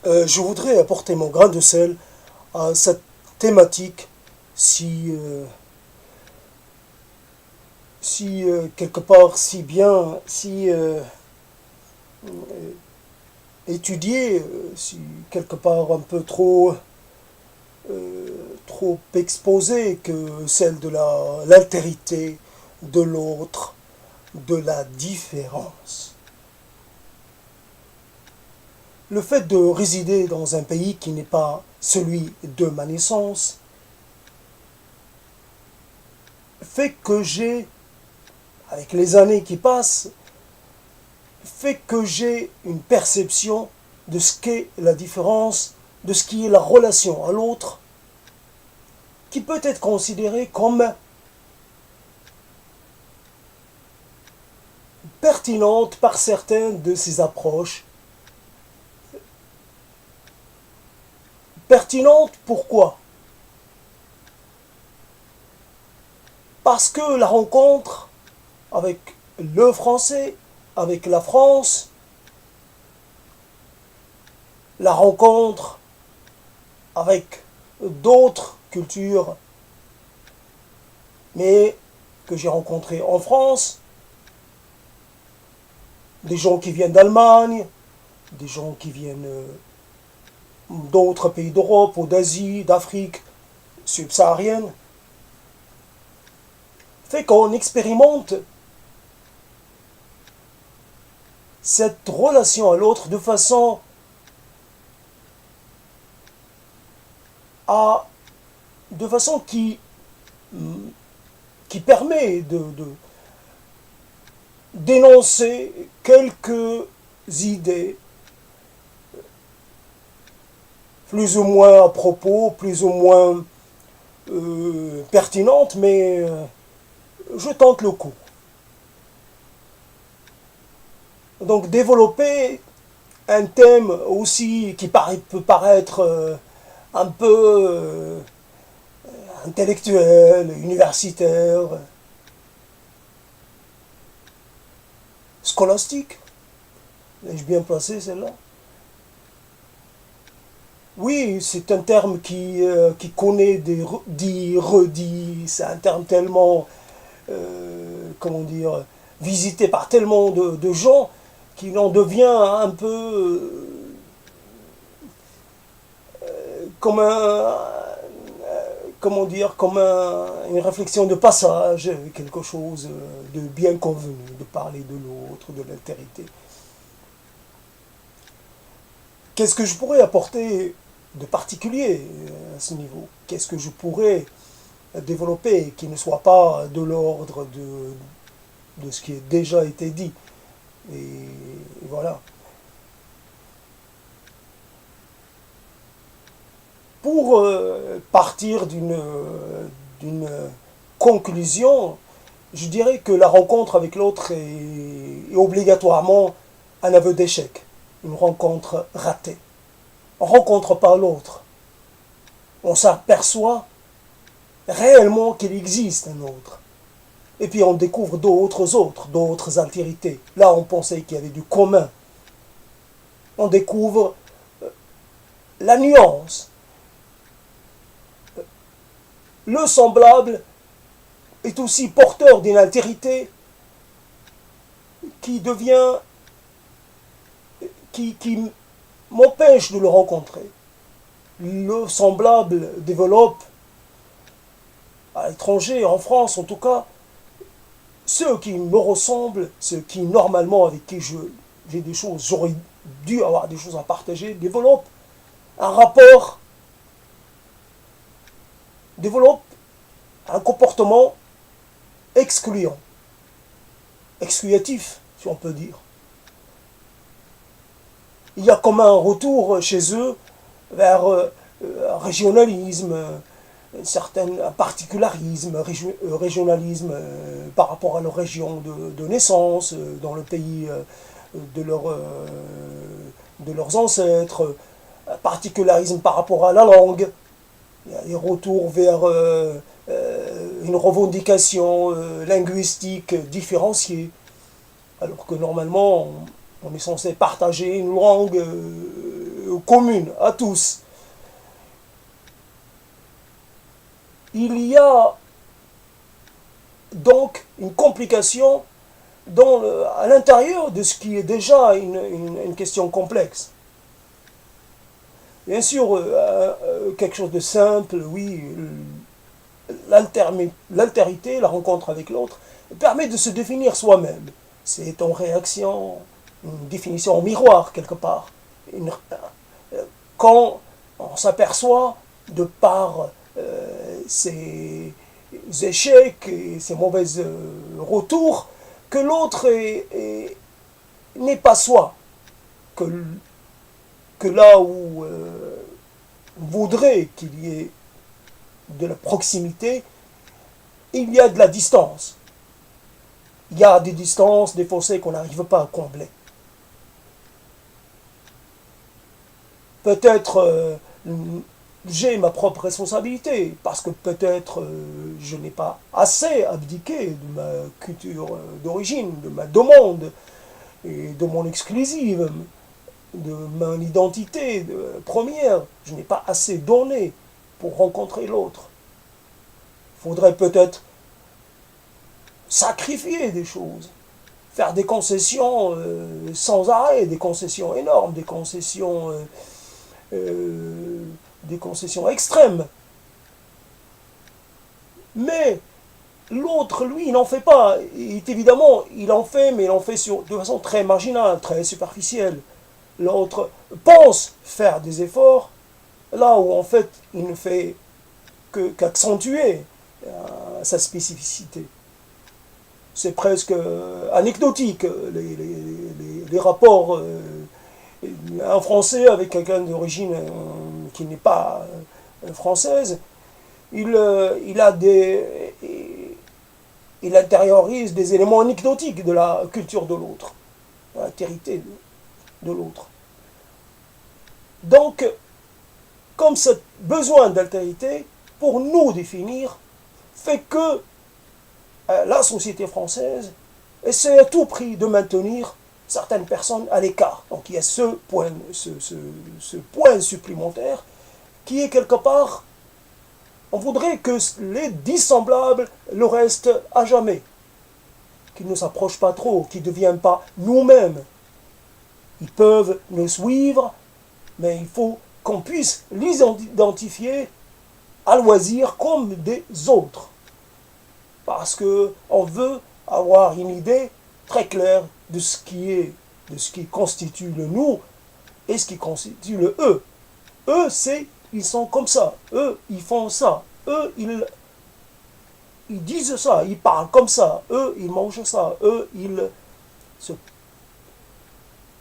Je voudrais apporter mon grain de sel à cette thématique si quelque part si bien, si étudiée, si quelque part un peu trop exposée que celle de l'altérité, de l'autre, de la différence. Le fait de résider dans un pays qui n'est pas celui de ma naissance fait que avec les années qui passent, fait que j'ai une perception de ce qu'est la différence, de ce qui est la relation à l'autre, qui peut être considérée comme pertinente par certaines de ces approches. Pertinente pourquoi? Parce que la rencontre avec le français, avec la France, la rencontre avec d'autres cultures, mais que j'ai rencontrées en France, des gens qui viennent d'Allemagne, des gens qui viennent d'autres pays d'Europe ou d'Asie, d'Afrique subsaharienne, fait qu'on expérimente cette relation à l'autre de façon qui permet de d'énoncer quelques idées plus ou moins à propos, plus ou moins pertinentes, mais je tente le coup. Donc développer un thème aussi qui peut paraître un peu intellectuel, universitaire, scolastique. L'ai-je bien placé celle-là? Oui, c'est un terme qui connaît des dits, redits, c'est un terme tellement, comment dire, visité par tellement de gens qu'il en devient un peu comme comment dire, une réflexion de passage, quelque chose de bien convenu, de parler de l'autre, de l'altérité. Qu'est-ce que je pourrais apporter de particulier à ce niveau? Qu'est-ce que je pourrais développer qui ne soit pas de l'ordre de ce qui a déjà été dit? Et voilà. Pour partir d'une conclusion, je dirais que la rencontre avec l'autre est obligatoirement un aveu d'échec, une rencontre ratée. On ne rencontre pas l'autre. On s'aperçoit réellement qu'il existe un autre. Et puis on découvre d'autres altérités. Là, on pensait qu'il y avait du commun. On découvre la nuance. Le semblable est aussi porteur d'une altérité qui devient, qui m'empêche de le rencontrer. Le semblable développe, à l'étranger, en France en tout cas, ceux qui me ressemblent, ceux qui normalement avec qui j'ai des choses, j'aurais dû avoir des choses à partager, développent un rapport, développent un comportement excluant, excluatif, si on peut dire. Il y a comme un retour chez eux vers un régionalisme, un certain particularisme, régionalisme par rapport à leur région de naissance, dans le pays de, de leurs ancêtres, particularisme par rapport à la langue. Il y a des retours vers une revendication linguistique différenciée, alors que normalement on est censé partager une langue commune à tous. Il y a donc une complication à l'intérieur de ce qui est déjà une question complexe. Bien sûr, quelque chose de simple, oui, l'altérité, la rencontre avec l'autre, permet de se définir soi-même. C'est en réaction, une définition en miroir, quelque part. Quand on s'aperçoit, de par ses échecs et ses mauvais retours, que l'autre n'est pas soi, que là où on voudrait qu'il y ait de la proximité, il y a de la distance. Il y a des distances, des fossés qu'on n'arrive pas à combler. Peut-être j'ai ma propre responsabilité, parce que peut-être je n'ai pas assez abdiqué de ma culture d'origine, de ma demande, et de mon exclusive, de mon identité première. Je n'ai pas assez donné pour rencontrer l'autre. Il faudrait peut-être sacrifier des choses, faire des concessions sans arrêt, des concessions énormes, des concessions extrêmes. Mais l'autre, lui, il n'en fait pas. Et évidemment, il en fait, mais il en fait de façon très marginale, très superficielle. L'autre pense faire des efforts, là où en fait il ne fait qu'accentuer sa spécificité. C'est presque anecdotique, les rapports un Français avec quelqu'un d'origine qui n'est pas française. Il intériorise des éléments anecdotiques de la culture de l'autre, de l'altérité de l'autre. Donc, comme ce besoin d'altérité, pour nous définir, fait que la société française essaie à tout prix de maintenir certaines personnes à l'écart. Donc il y a ce point supplémentaire qui est quelque part, on voudrait que les dissemblables le restent à jamais, qu'ils ne s'approchent pas trop, qu'ils ne deviennent pas nous-mêmes. Ils peuvent nous suivre, mais il faut qu'on puisse les identifier à loisir comme des autres. Parce qu'on veut avoir une idée très claire de ce qui constitue le nous et ce qui constitue le eux. Eux, ils sont comme ça. Eux, ils font ça. Eux, ils disent ça. Ils parlent comme ça. Eux, ils mangent ça. Eux, ils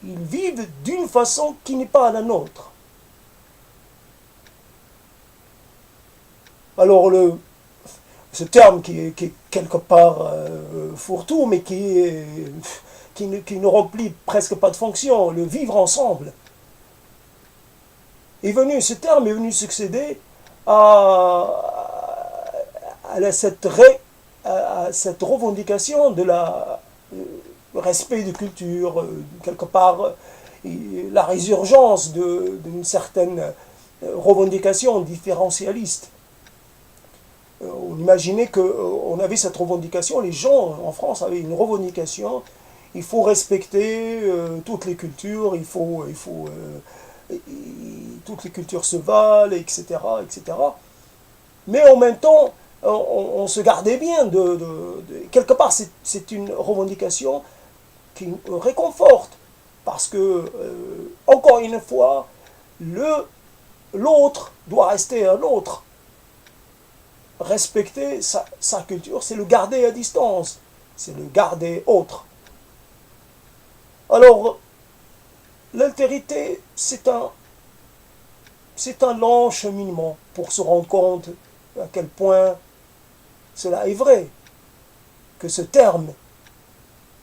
vivent d'une façon qui n'est pas la nôtre. Alors, ce terme qui est quelque part fourre-tout, mais qui ne remplit presque pas de fonction, le vivre ensemble, ce terme est venu succéder à cette revendication de le respect de culture, quelque part la résurgence d'une certaine revendication différentialiste. On imaginait qu'on avait cette revendication, les gens en France avaient une revendication, il faut respecter toutes les cultures, toutes les cultures se valent, etc., etc. Mais en même temps, on se gardait bien quelque part, c'est une revendication qui réconforte, parce que, encore une fois, l'autre doit rester un autre. Respecter sa culture, c'est le garder à distance, c'est le garder autre. Alors, l'altérité, c'est un long cheminement pour se rendre compte à quel point cela est vrai, que ce terme,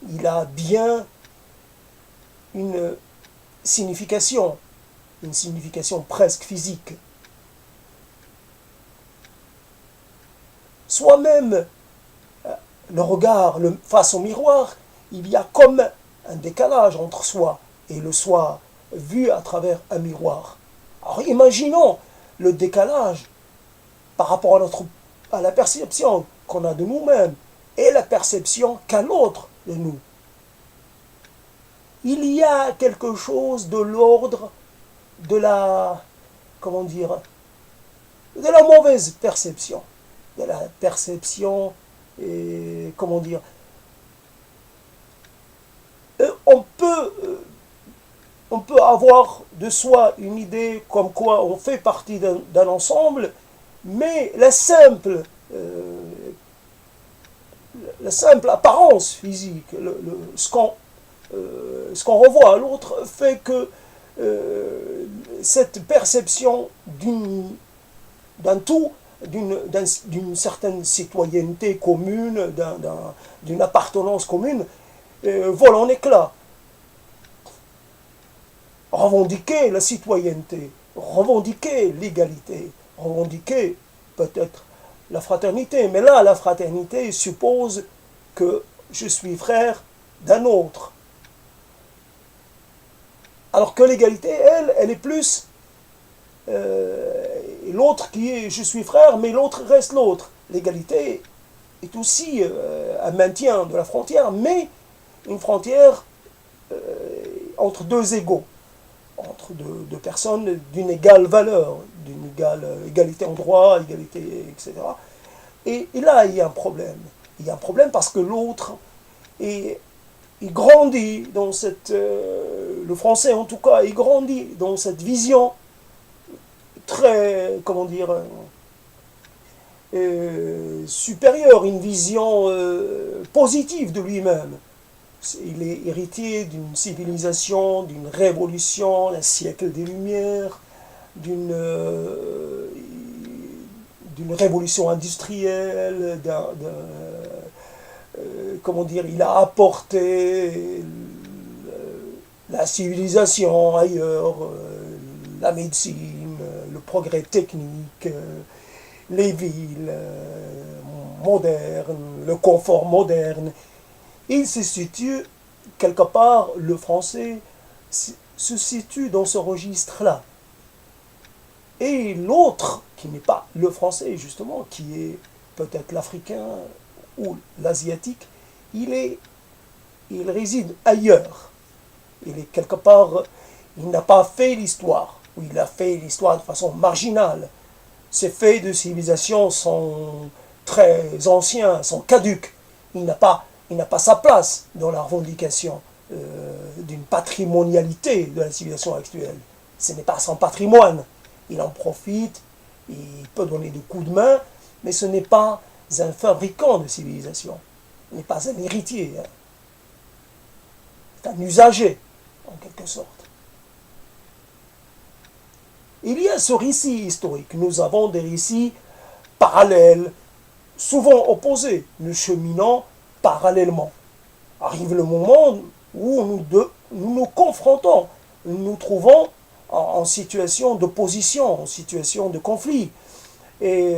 il a bien une signification presque physique. Soi-même, le regard, face au miroir, il y a comme un décalage entre soi et le soi vue à travers un miroir. Alors imaginons le décalage par rapport à la perception qu'on a de nous-mêmes et la perception qu'a l'autre de nous. Il y a quelque chose de l'ordre de la, comment dire, de la mauvaise perception, de la perception, et, comment dire, on peut, on peut avoir de soi une idée comme quoi on fait partie d'un ensemble, mais la simple apparence physique, ce qu'on revoit à l'autre fait que cette perception d'un tout, d'une certaine citoyenneté commune, d'une appartenance commune, vole en éclats. Revendiquer la citoyenneté, revendiquer l'égalité, revendiquer peut-être la fraternité. Mais là, la fraternité suppose que je suis frère d'un autre. Alors que l'égalité, elle est plus l'autre qui est je suis frère, mais l'autre reste l'autre. L'égalité est aussi un maintien de la frontière, mais une frontière entre deux égaux, entre deux personnes d'une égale valeur, d'une égalité en droit, égalité, etc. Et là, il y a un problème. Il y a un problème parce que l'autre il grandit dans cette... le français, en tout cas, il grandit dans cette vision très, comment dire, supérieure, une vision positive de lui-même. Il est héritier d'une civilisation, d'une révolution, d'un siècle des Lumières, d'une révolution industrielle, comment dire, il a apporté la civilisation ailleurs, la médecine, le progrès technique, les villes modernes, le confort moderne. Il se situe, quelque part, le français se situe dans ce registre-là. Et l'autre, qui n'est pas le français, justement, qui est peut-être l'africain ou l'asiatique, il réside ailleurs. Il est quelque part, il n'a pas fait l'histoire, ou il a fait l'histoire de façon marginale. Ces faits de civilisation sont très anciens, sont caducs. Il n'a pas sa place dans la revendication d'une patrimonialité de la civilisation actuelle. Ce n'est pas son patrimoine. Il en profite, il peut donner des coups de main, mais ce n'est pas un fabricant de civilisation. Il n'est pas un héritier. C'est un usager, en quelque sorte. Il y a ce récit historique. Nous avons des récits parallèles, souvent opposés, nous cheminons parallèlement. Arrive le moment où nous nous confrontons, nous nous trouvons en situation d'opposition, en situation de conflit. Et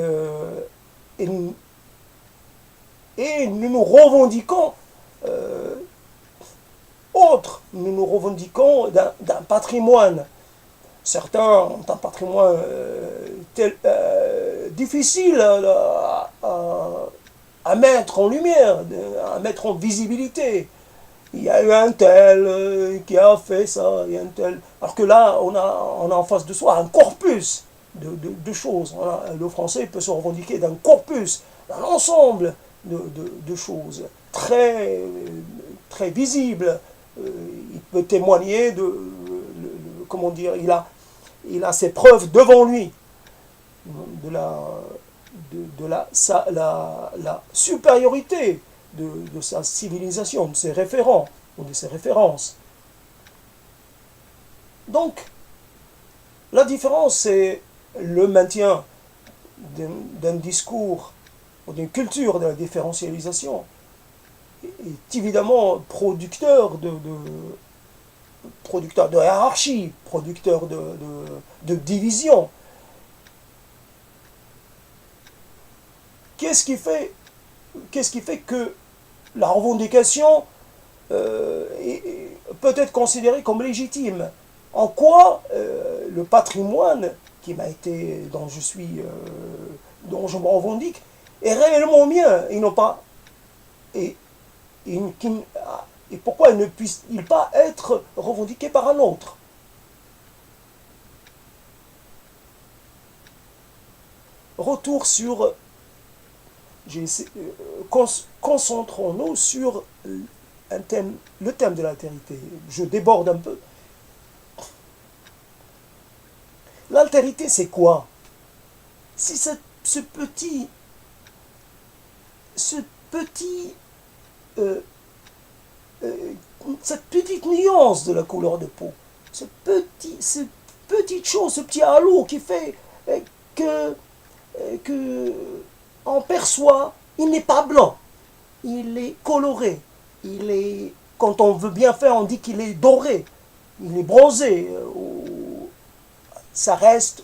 nous nous revendiquons autre, nous nous revendiquons d'un patrimoine. Certains ont un patrimoine difficile à mettre en lumière, à mettre en visibilité. Il y a eu un tel qui a fait ça, il y a un tel. Alors que là, on a en face de soi un corpus de choses. Le français peut se revendiquer d'un corpus, d'un ensemble de choses très, très visibles. Il peut témoigner comment dire, il a ses preuves devant lui de la supériorité de sa civilisation, de ses référents ou de ses références. Donc, la différence, c'est le maintien d'un discours ou d'une culture de la différentialisation est évidemment producteur de hiérarchie, producteur de division. Qu'est-ce qui fait que la revendication peut être considérée comme légitime? En quoi le patrimoine qui m'a été, dont je me revendique, est réellement mien et non pas, et, et, et pourquoi il ne puisse-t-il pas être revendiqué par un autre? Retour sur, concentrons-nous sur un thème, le thème de l'altérité. Je déborde un peu. L'altérité, c'est quoi? Si ce petit, ce petit, euh, euh, cette petite nuance de la couleur de peau, cette petite chose, ce petit halo qui fait que, que on perçoit, il n'est pas blanc, il est coloré, il est, quand on veut bien faire, on dit qu'il est doré, il est bronzé, ça reste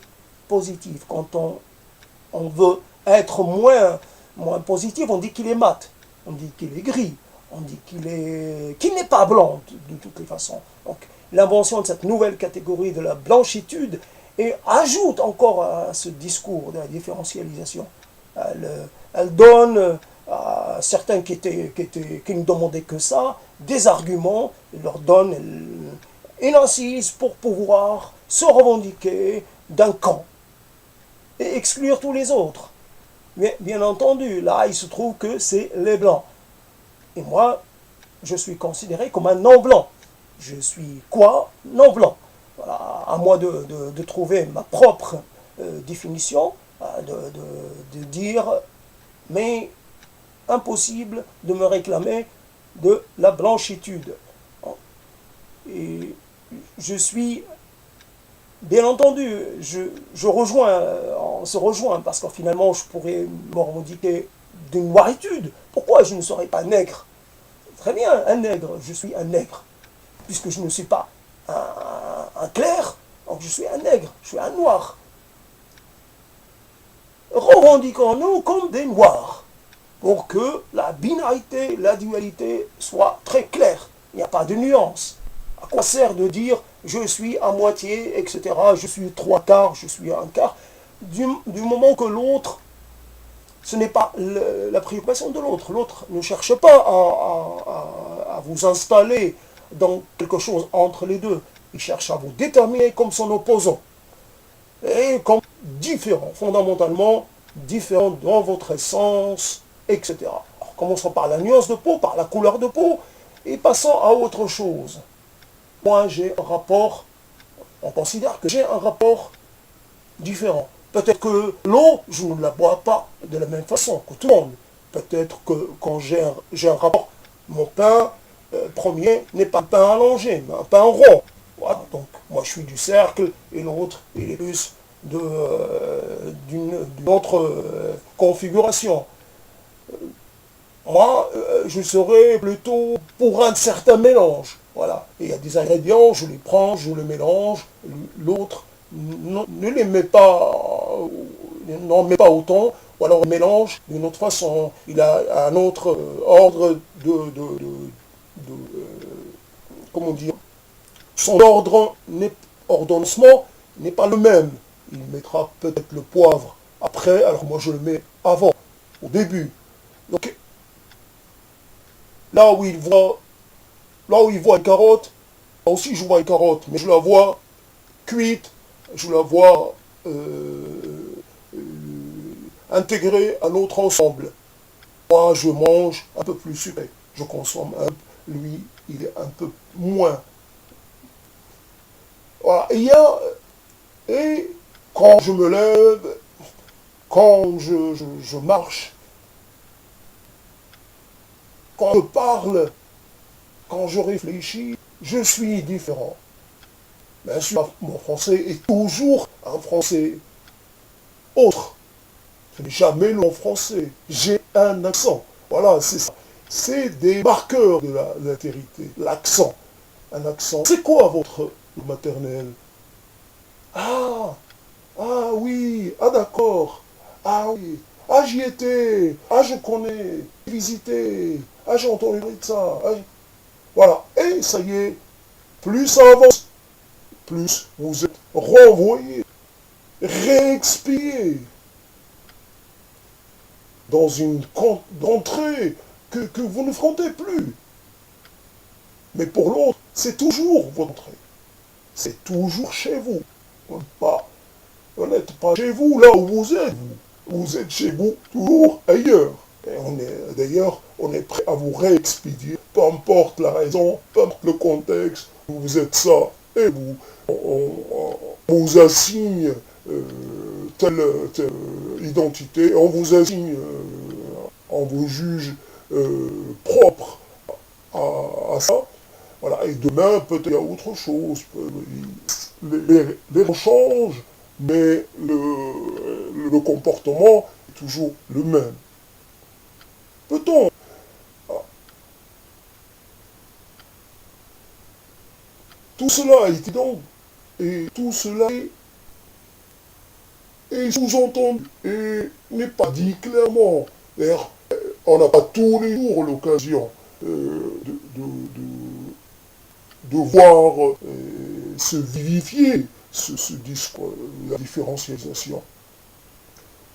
positif. Quand on veut être moins positif, on dit qu'il est mat, on dit qu'il est gris, on dit qu'il n'est pas blanc de toutes les façons. Donc l'invention de cette nouvelle catégorie de la blanchitude et ajoute encore à ce discours de la différentialisation. Elle donne à certains qui ne demandaient que ça des arguments, elle leur donne une assise pour pouvoir se revendiquer d'un camp et exclure tous les autres. Mais bien entendu, là, il se trouve que c'est les blancs. Et moi, je suis considéré comme un non-blanc. Je suis quoi? Non-blanc. Voilà, à moi de trouver ma propre définition, de dire, mais impossible de me réclamer de la blanchitude. Et je suis, bien entendu, on se rejoint, parce que finalement, je pourrais me revendiquer d'une noiritude. Pourquoi je ne serais pas nègre? Très bien, un nègre, je suis un nègre. Puisque je ne suis pas un clair, donc je suis un nègre, je suis un noir. Revendiquons-nous comme des noirs, pour que la binarité, la dualité soit très claire. Il n'y a pas de nuance. À quoi sert de dire je suis à moitié, etc., je suis trois quarts, je suis un quart, du moment que l'autre, ce n'est pas la préoccupation de l'autre. L'autre ne cherche pas à vous installer dans quelque chose entre les deux. Il cherche à vous déterminer comme son opposant. Et comme différent, fondamentalement différent dans votre essence, etc. Alors, commençons par la nuance de peau, par la couleur de peau, et passons à autre chose. Moi, j'ai un rapport, on considère que j'ai un rapport différent. Peut-être que l'eau, je ne la bois pas de la même façon que tout le monde. Peut-être que quand j'ai un rapport, mon pain premier n'est pas un pain allongé, mais un pain rond. Voilà, donc moi je suis du cercle et l'autre il est plus d'une autre configuration. Moi, je serais plutôt pour un certain mélange. Voilà. Et il y a des ingrédients, je les prends, je les mélange. L'autre ne les met pas, n'en met pas autant, ou alors on mélange d'une autre façon. Il a un autre ordre de comment dire, son ordonnancement n'est pas le même. Il mettra peut-être le poivre après, alors moi je le mets avant, au début. Donc là où il voit une carotte, là aussi je vois une carotte, mais je la vois cuite, je la vois intégrée à notre ensemble. Moi je mange un peu plus sucré, je consomme un peu, lui il est un peu moins. Voilà. Et quand je me lève, quand je marche, quand je parle, quand je réfléchis, je suis différent. Bien sûr, mon français est toujours un français autre. Ce n'est jamais le mon français. J'ai un accent. Voilà, c'est ça. C'est des marqueurs de l'altérité. L'accent. Un accent. C'est quoi votre maternel? Ah, ah oui, ah d'accord. Ah oui. Ah j'y étais. Ah je connais. J'ai visité. Ah j'ai entendu parler de ça. Ah, voilà. Et ça y est, plus ça avance, plus, vous êtes renvoyé, réexpédié dans une entrée que vous ne frontez plus. Mais pour l'autre, c'est toujours votre entrée. C'est toujours chez vous. Vous n'êtes pas chez vous là où vous êtes. Vous êtes chez vous toujours ailleurs. Et d'ailleurs, on est prêt à vous réexpédier, peu importe la raison, peu importe le contexte, vous êtes ça. Et on vous assigne telle identité, on vous assigne, on vous juge propre à ça. Voilà, et demain, peut-être il y a autre chose. Les gens changent, mais le comportement est toujours le même. Peut-on Tout cela est évident, et tout cela est sous-entendu, et n'est pas dit clairement. D'ailleurs, on n'a pas tous les jours l'occasion de voir se vivifier ce discours, la différenciation.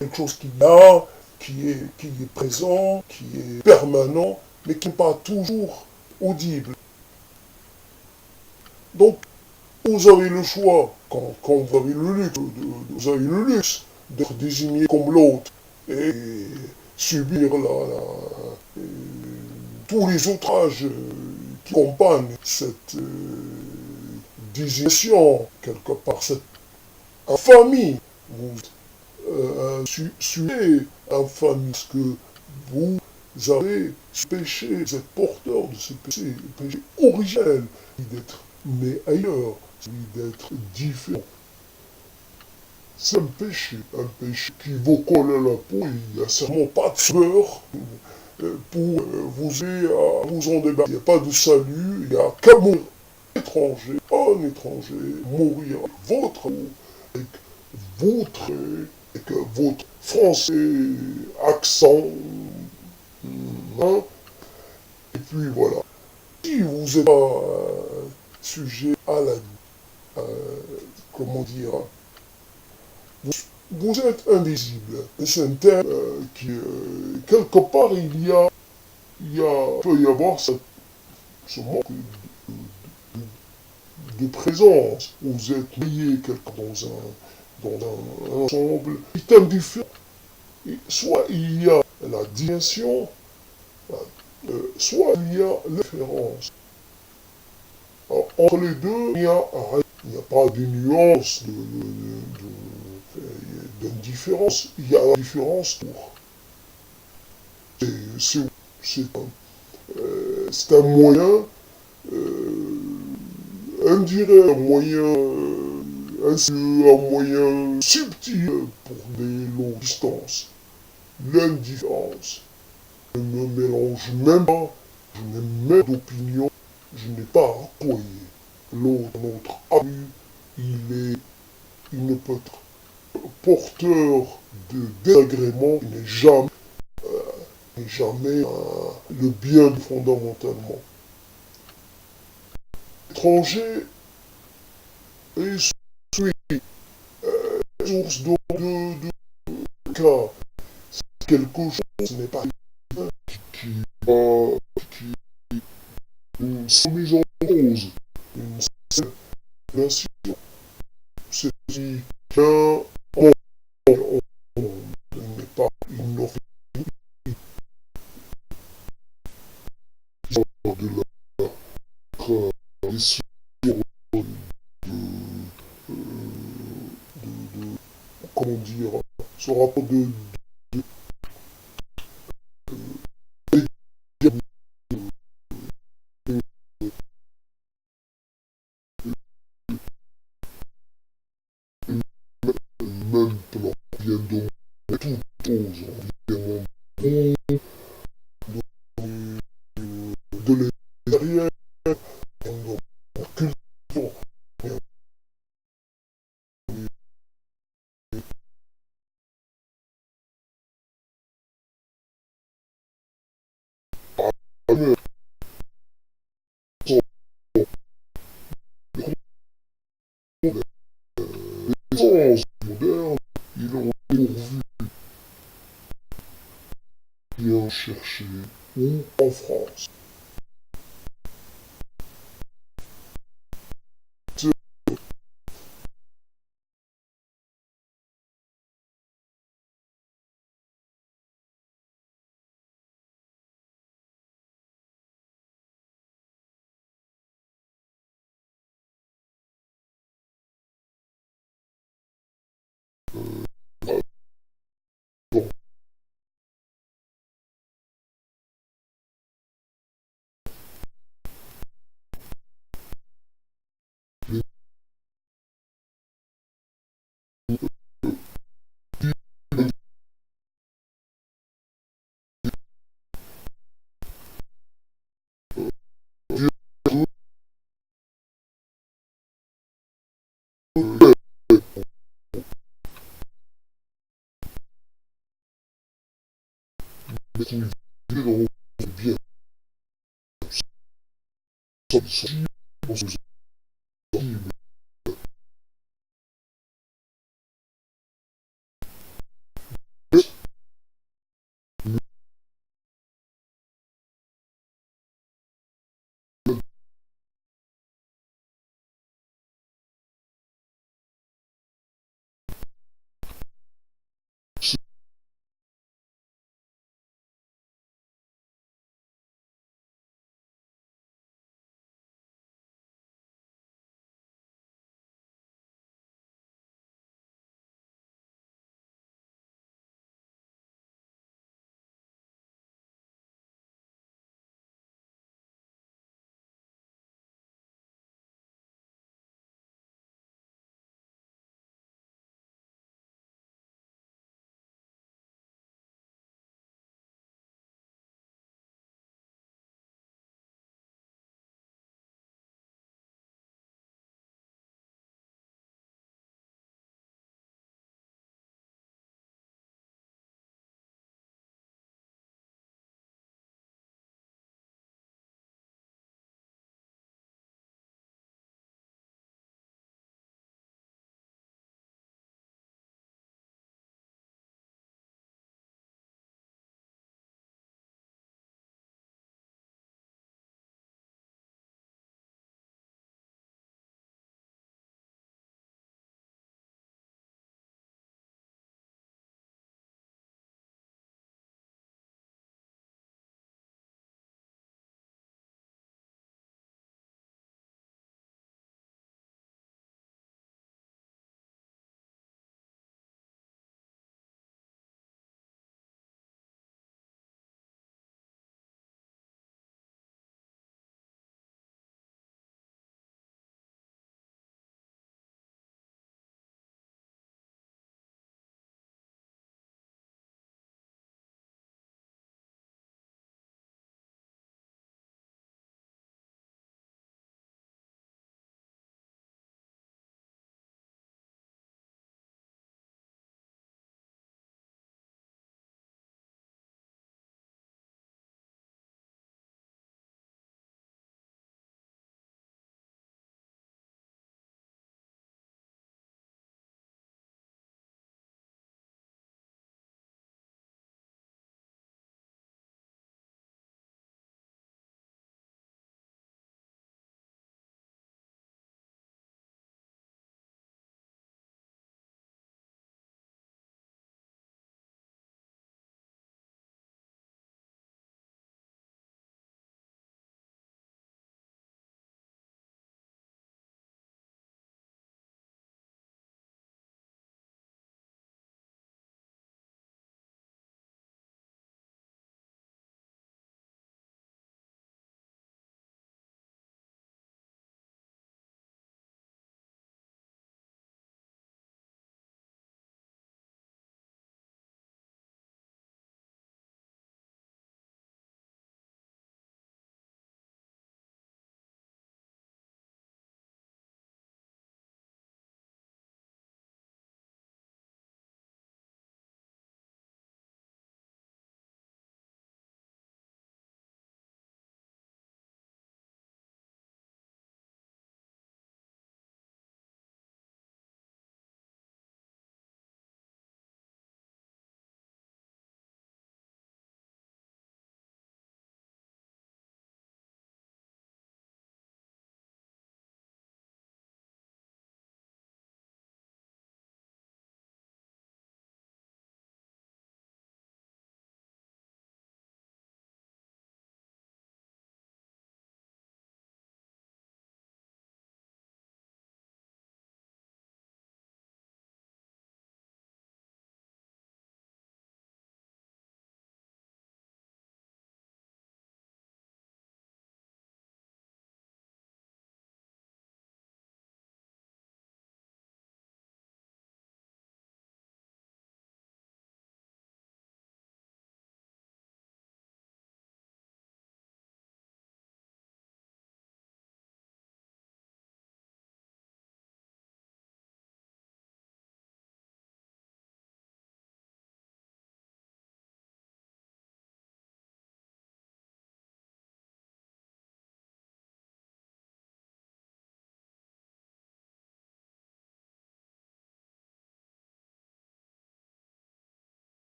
Quelque chose qui est présent, qui est permanent, mais qui n'est pas toujours audible. Donc, vous avez le choix, quand vous avez le luxe d'être désigné comme l'autre et subir tous les outrages qui accompagnent cette désignation, quelque part, cette infamie. Vous suivez infamie, parce que vous avez ce péché, vous êtes porteur de ce péché originel, d'être né ailleurs, celui d'être différent. C'est un péché qui vous colle à la peau, il n'y a certainement pas de sueur pour vous aider à vous en débarrasser. Il n'y a pas de salut, il n'y a qu'à mourir étranger, un étranger, mourir avec votre, avec votre français accent, hein, et puis voilà. Si vous êtes pas sujet à la, comment dire, vous êtes invisible. C'est un terme qui, quelque part, peut y avoir ce manque de présence. Vous êtes lié dans un ensemble qui est indifférent. Soit il y a la dimension, soit il y a l'inférence. Entre les deux, il n'y a pas de nuance d'indifférence. Il y a la différence pour. C'est un moyen indirect, un moyen subtil pour des longues distances. L'indifférence. Je ne me mélange même pas, je n'ai même d'opinion, je n'ai pas à employer. Notre ami, il ne peut être porteur de désagréments, il n'est jamais le bien fondamentalement. L'étranger est source de cas. C'est quelque chose, ce n'est pas qui sont mises en cause. Une certaine nation. C'est qu'un n'est pas innoffensif de la mission comment dire, ce rapport maintenant vient de tout aux environnements de l'extérieur, de culture, Bien chercher où en France. Bien.